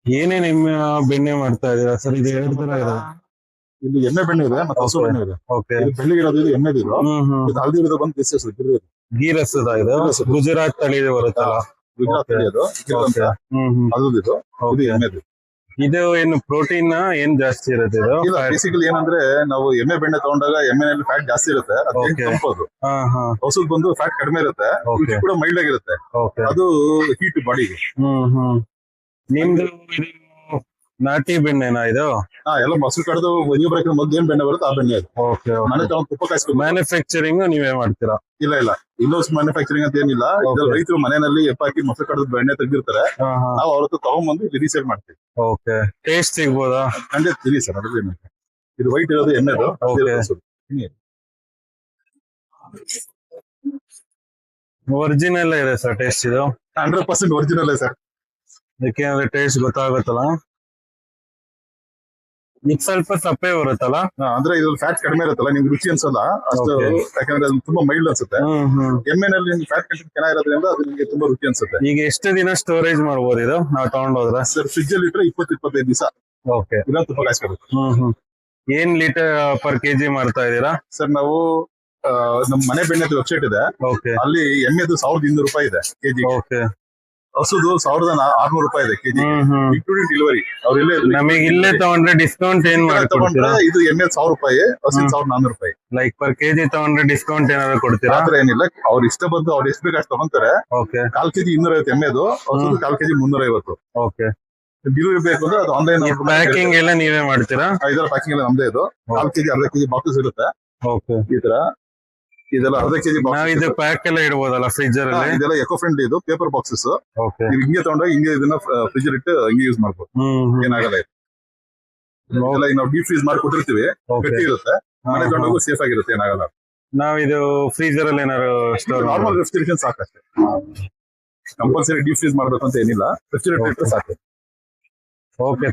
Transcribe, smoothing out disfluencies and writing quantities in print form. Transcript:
ಏನೇನ್ ಎಮ್ಮೆ ಬೆಣ್ಣೆ ಮಾಡ್ತಾ ಇದೀರಾ ಸರ್? ಇದು ಎರಡು ತರ ಇದೆ. ಇಲ್ಲಿ ಎಮ್ಮೆ ಬೆಣ್ಣೆ ಇದೆ ಮತ್ತೆ ಹಸು ಬೆಣ್ಣೆ ಇದೆ. ಓಕೆ. ಇದು ಬೆಳ್ಳಿಗಿರೋದು ಇದು ಎಮ್ಮೆದು ಇದು. ಇದು ಹಳದಿ ಇರೋದು ಬಂದು ದಿಸ್ ಗೀ ರಸದ ಇದು ಗುಜರಾತ್ ತಳಿ ಬರುತ್ತಲ್ಲ, ಗುಜರಾತ್ ತಳಿ ಅದು ಅದು ಇದು ಎಮ್ಮೆದು. ಇದು ಏನು ಪ್ರೋಟೀನ್ ಏನ್ ಜಾಸ್ತಿ ಇರುತ್ತೆ ಇದು? ಬೇಸಿಕಲಿ ಏನಂದ್ರೆ ನಾವು ಎಮ್ಮೆ ಬೆಣ್ಣೆ ತಗೊಂಡಾಗ ಎಮ್ಮೆನಲ್ಲಿ ಫ್ಯಾಟ್ ಜಾಸ್ತಿ ಇರುತ್ತೆ, ತಂಪದು. ಹಸುದ್ ಬಂದು ಫ್ಯಾಟ್ ಕಡಿಮೆ ಇರುತ್ತೆ, ರುಚಿ ಕೂಡ ಮೈಲ್ಡ್ ಆಗಿರುತ್ತೆ. ಅದು ಹೀಟ್ ಬಾಡಿಗೆ. ನಿಮ್ದು ನಾಟಿ ಬೆಣ್ಣೆನಾ ಇದು? ಎಲ್ಲ ಮೊಸರು ಕಡ್ದು ಒಯ್ಯೋ ಬರಕ್ಕೆ ಮೊದ್ಲು ಏನ್ ಬೆಣ್ಣೆ ಬರುತ್ತೆ ಆ ಬೆಣ್ಣೆ ಅದು. ಮನೆ ತಗೊಂಡು ತುಪ್ಪ ಕಾಯಿಸ್ಕೊಂಡು ಮ್ಯಾನುಫ್ಯಾಕ್ಚರಿಂಗ್ ನೀವೇ ಮಾಡ್ತೀರಾ? ಇಲ್ಲ ಇನ್ನೋಸ್ ಮ್ಯಾನುಫ್ಯಾಕ್ಚರಿಂಗ್ ಅಂತ ಏನಿಲ್ಲ. ರೈತರು ಮನೆಯಲ್ಲಿ ಎಪ್ಪ ಹಾಕಿ ಮೊಸರು ಕಡ್ದು ಬೆಣ್ಣೆ ತೆಗೆದಿರ್ತಾರೆ, ನಾವು ಅವ್ರ ಹತ್ರ ತಗೊಂಡ್ಬಂದು ಇಲ್ಲಿ ರೀಸೇಲ್ ಮಾಡ್ತೀವಿ. ಓಕೆ. ಟೇಸ್ಟ್ ಸಿಗ್ಬೋದಾ? ಖಂಡಿತ ತಿಳಿ ಸರ್. ಅದು ಇದು ವೈಟ್ ಇರೋದು ಎಣ್ಣೆದು. ಒರಿಜಿನಲ್ ಇದೆ ಸರ್ ಟೇಸ್ಟ್ ಇದು? 100% ಒರಿಜಿನಲ್ ಸರ್. ಯಾಕೆಂದ್ರೆ ಟೇಸ್ಟ್ ಗೊತ್ತಾಗುತ್ತಲ್ಲ. ಈಗ ಸ್ವಲ್ಪ ಸಪ್ಪೆ ಬರುತ್ತಲ್ಲ, ಅಂದ್ರೆ ಇದ್ರಲ್ಲಿ ಫ್ಯಾಟ್ ಕಡಿಮೆ ಇರುತ್ತಲ್ಲ, ನಿಮ್ಗೆ ರುಚಿ ಅನ್ಸಲ್ಲ ಅಷ್ಟು. ಯಾಕಂದ್ರೆ ಅದು ತುಂಬಾ ಮೈಲ್ಡ್ ಅನ್ಸುತ್ತೆ. ಎಮ್ಮೆನಲ್ಲಿ ನಿಮ್ಗೆ ಫ್ಯಾಟ್ ಕಂಟೆಂಟ್ ಚೆನ್ನಾಗಿರೋದ್ರಿಂದ ಅದು ನಿಮ್ಗೆ ತುಂಬಾ ರುಚಿ ಅನ್ಸುತ್ತೆ. ಈಗ ಎಷ್ಟು ದಿನ ಸ್ಟೋರೇಜ್ ಮಾಡ್ಬೋದು ಇದು ನಾವು ತಗೊಂಡೋದ್ರೆ? ಸರ್ ಫ್ರಿಜ್ ಅಲ್ಲಿ ಇಟ್ಟರೆ 20-25 ದಿವಸ. ಓಕೆ. ಇಲ್ಲ ತುಪ್ಪ ಕಾಯಿಸ್ಕೋಬೇಕು. ಏನ್ ಲೀಟರ್ ಪರ್ ಕೆಜಿ ಮಾಡ್ತಾ ಇದೀರಾ ಸರ್? ನಾವು ನಮ್ ಮನೆ ಬೆಣ್ಣೆ ವೆಬ್ಸೈಟ್ ಇದೆ, ಅಲ್ಲಿ ಎಮ್ಮೆದು 1200 ರೂಪಾಯಿ ಇದೆ ಕೆಜಿ. ಹಸುದು 1600 ರೂಪಾಯಿ ಇದೆ ಕೆಜಿ, ಇನ್ಕ್ಲೂಡಿಂಗ್ ಡೆಲಿವರಿ. ಅವ್ರು ನಮಗೆ ಇಲ್ಲೇ ತಗೊಂಡ್ರೆ ಡಿಸ್ಕೌಂಟ್ ಏನ್ ಮಾಡ್ಕೊಡ್ತೀರಾ? ಇದು ಎಮ್ಮೆ 1000 ರೂಪಾಯಿ, ಹಸು 1400 ರೂಪಾಯಿ. ಲೈಕ್ ಪರ್ ಕೆಜಿ ತಗೊಂಡ್ರೆ ಡಿಸ್ಕೌಂಟ್ ಏನಾದ್ರು ಕೊಡ್ತೀರಾ? ಆತರ ಏನಿಲ್ಲ, ಅವ್ರ ಇಷ್ಟ ಬಂದು ಅವ್ರು ಎಷ್ಟು ಬೇಕಾಷ್ಟು ತಗೊಂತಾರೆ. 1/4 ಕೆಜಿ 250 ಎಮ್ಮೆದು, ಹಸುದು 1/4 ಕೆಜಿ 350. ಓಕೆ. ಡೆಲಿವರಿ ಬೇಕು ಅಂದ್ರೆ ಅದು ಆನ್ಲೈನ್. ಪ್ಯಾಕಿಂಗ್ ಎಲ್ಲ ನೀವೇ ಮಾಡ್ತೀರಾ? ಇದರ ಪ್ಯಾಕಿಂಗ್ ಎಲ್ಲ ನಮ್ದೇ. ಇದು 1/4 ಕೆಜಿ 1/2 ಕೆಜಿ ಬಾಕ್ಸಸ್ ಇರುತ್ತೆ. ಈ ತರ ಇದೆಲ್ಲ 1/2 ಕೆಜಿ ಇದು ಪ್ಯಾಕ್ ಎಲ್ಲ ಇಡಬಹುದಲ್ಲ ಫ್ರಿಜರ್ ಅಲ್ಲಿ? ಇದೆಲ್ಲ ಎಕೋ ಫ್ರೆಂಡ್ಲಿ, ಇದು ಪೇಪರ್ ಬಾಕ್ಸಸ್. ನೀವು ಹಿಂಗೆ ತಗೊಂಡಾಗ ಹಿಂಗೆ ಇದನ್ನ ಫ್ರಿಜ್ ಇಟ್ಟು ಹಿಂಗೆ ಯೂಸ್ ಮಾಡ್ಬೋದು, ಏನಾಗಲ್ಲ. ಇದು ನಾವು ಡೀಪ್ ಫ್ರೀಸ್ ಮಾಡಿ ಕೊಟ್ಟಿರ್ತೀವಿ, ಗಟ್ಟಿ ಇರುತ್ತೆ, ಮನೆ ತಗೊಂಡೋಗು ಸೇಫ್ ಆಗಿರುತ್ತೆ, ಏನಾಗಲ್ಲ. ನಾವ್ ಇದು ಫ್ರೀಜರ್ ಅಲ್ಲಿ ಏನಾದ್ರು ಸ್ಟೋರ್? ನಾರ್ಮಲ್ ರೆಫ್ರಿಜರೇಷನ್ ಸಾಕಷ್ಟೇ, ಕಂಪಲ್ಸರಿ ಡೀಪ್ ಫ್ರೀಸ್ ಮಾಡ್ಬೇಕು ಅಂತ ಏನಿಲ್ಲ, ರೆಫ್ರಿಜರೇಟರ್ ಇಟ್ಟರೆ ಸಾಕು. ಓಕೆ.